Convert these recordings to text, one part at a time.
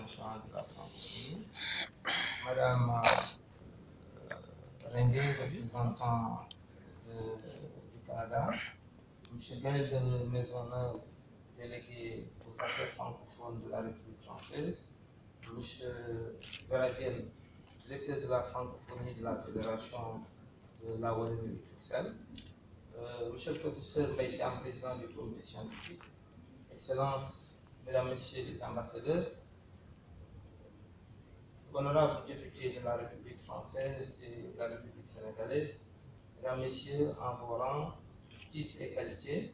internationale de la francophonie, Madame Rendé, représentant du Canada, M. Gaël de Maisonneuve, délégué aux affaires francophones de la République française, M. Veragel, directeur de la francophonie de la Fédération de la Wallonie-Bruxelles, Monsieur le professeur Baïtiam, président du comité scientifique, Excellences, Mesdames, Messieurs les ambassadeurs, honorables députés de la République française et de la République sénégalaise, Mesdames, Messieurs, en vos rangs, titres et qualités,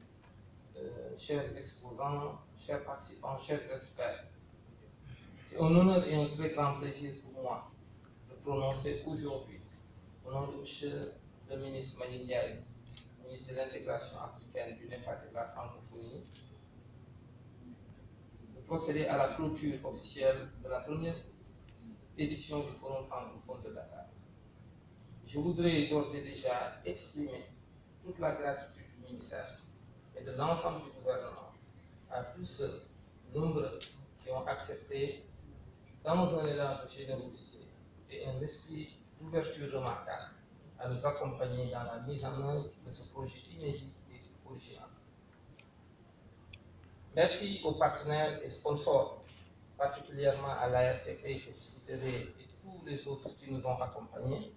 chers exposants, chers participants, chers experts, c'est un honneur et un très grand plaisir pour moi de prononcer aujourd'hui, au nom de M. le ministre Mani Ndiaye, ministre de l'intégration africaine, du Népal et de la francophonie, de procéder à la clôture officielle de la première édition du Forum francophone de Dakar. Je voudrais d'ores et déjà exprimer toute la gratitude du ministère et de l'ensemble du gouvernement à tous ceux nombreux qui ont accepté, dans un élan de générosité et un esprit d'ouverture remarquable, à nous accompagner dans la mise en œuvre de ce projet inédit et original. Merci aux partenaires et sponsors, particulièrement à l'ARTP, et tous les autres qui nous ont accompagnés,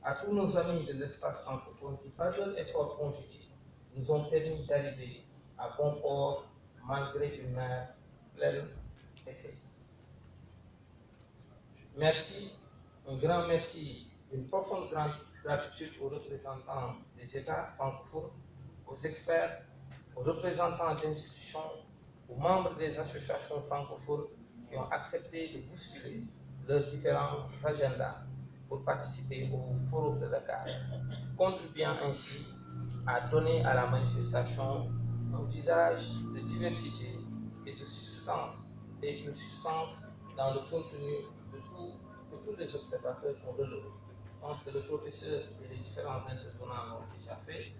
à tous nos amis de l'espace francophone qui, par leur effort conjugué, nous ont permis d'arriver à bon port malgré une mer pleine et faite. Merci, un grand merci, une profonde gratitude aux représentants des États francophones, aux experts, aux représentants d'institutions, aux membres des associations francophones qui ont accepté de bousculer leurs différents agendas pour participer au Forum de Dakar, contribuant ainsi à donner à la manifestation un visage de diversité et de substance, et une substance dans le contenu de tous les observateurs qu'on relevé. Je pense que le professeur et les différents intervenants l'ont déjà fait.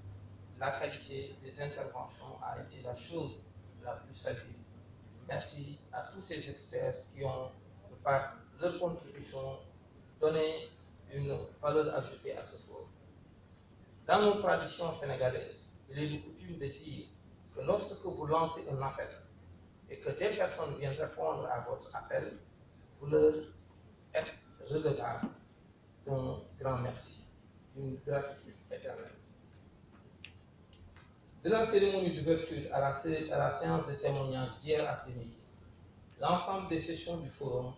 La qualité des interventions a été la chose la plus saluée. Merci à tous ces experts qui ont, par leur contribution, donné une valeur ajoutée à ce forum. Dans nos traditions sénégalaises, il est de coutume de dire que lorsque vous lancez un appel et que des personnes viennent répondre à votre appel, vous leur êtes redevable d'un grand merci, d'une gratitude éternelle. De la cérémonie d'ouverture à la séance de témoignage d'hier après-midi, l'ensemble des sessions du forum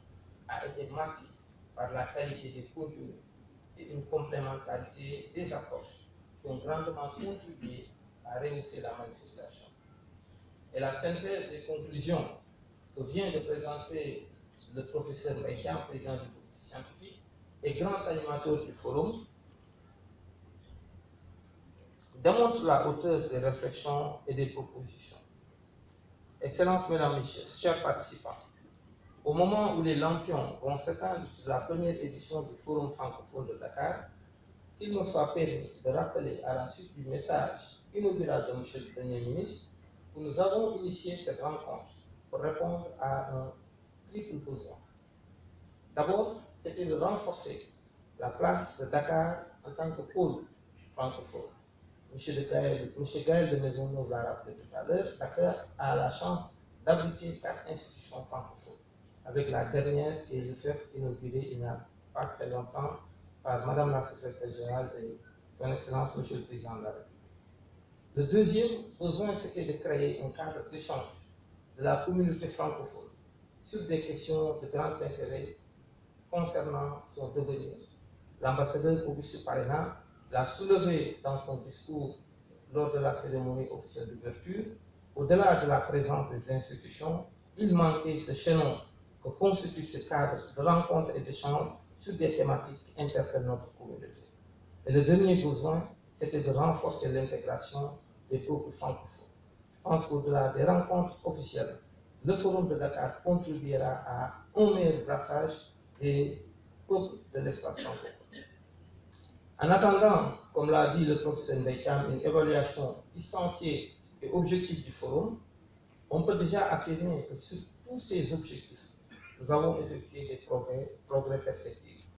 a été marqué par la qualité des contenus et une complémentarité des approches qui ont grandement contribué à rehausser la manifestation. Et la synthèse des conclusions que vient de présenter le professeur Baïtiam, président du comité scientifique et grand animateur du forum, démontre la hauteur des réflexions et des propositions. Excellences, Mesdames, Messieurs, chers participants, au moment où les lampions vont s'éteindre sur la première édition du Forum francophone de Dakar, qu'il me soit permis de rappeler à la suite du message inaugural de M. le Premier ministre que nous avons initié cette rencontre pour répondre à un triple besoin. D'abord, c'était de renforcer la place de Dakar en tant que pôle francophone. M. Gaël de Maisonneuve l'a rappelé tout à l'heure, Dakar a la chance d'abriter 4 institutions francophones, avec la dernière qui est le fait inauguré il n'y a pas très longtemps par Madame la secrétaire générale et son Excellence M. le Président de la République. Le deuxième besoin, c'était de créer un cadre d'échange de la communauté francophone sur des questions de grand intérêt concernant son devenir. L'ambassadeur Auguste Parena l'a soulevé dans son discours lors de la cérémonie officielle d'ouverture. Au-delà de la présence des institutions, il manquait ce chaînon que constitue ce cadre de rencontres et d'échanges sur des thématiques qui interpellent notre communauté. Et le dernier besoin, c'était de renforcer l'intégration des peuples francophones. Je pense qu'au-delà des rencontres officielles, le Forum de Dakar contribuera à un meilleur brassage des peuples de l'espace francophone. En attendant, comme l'a dit le professeur Baïtiam, une évaluation distanciée et objective du forum, on peut déjà affirmer que sur tous ces objectifs, nous avons effectué des progrès perceptibles.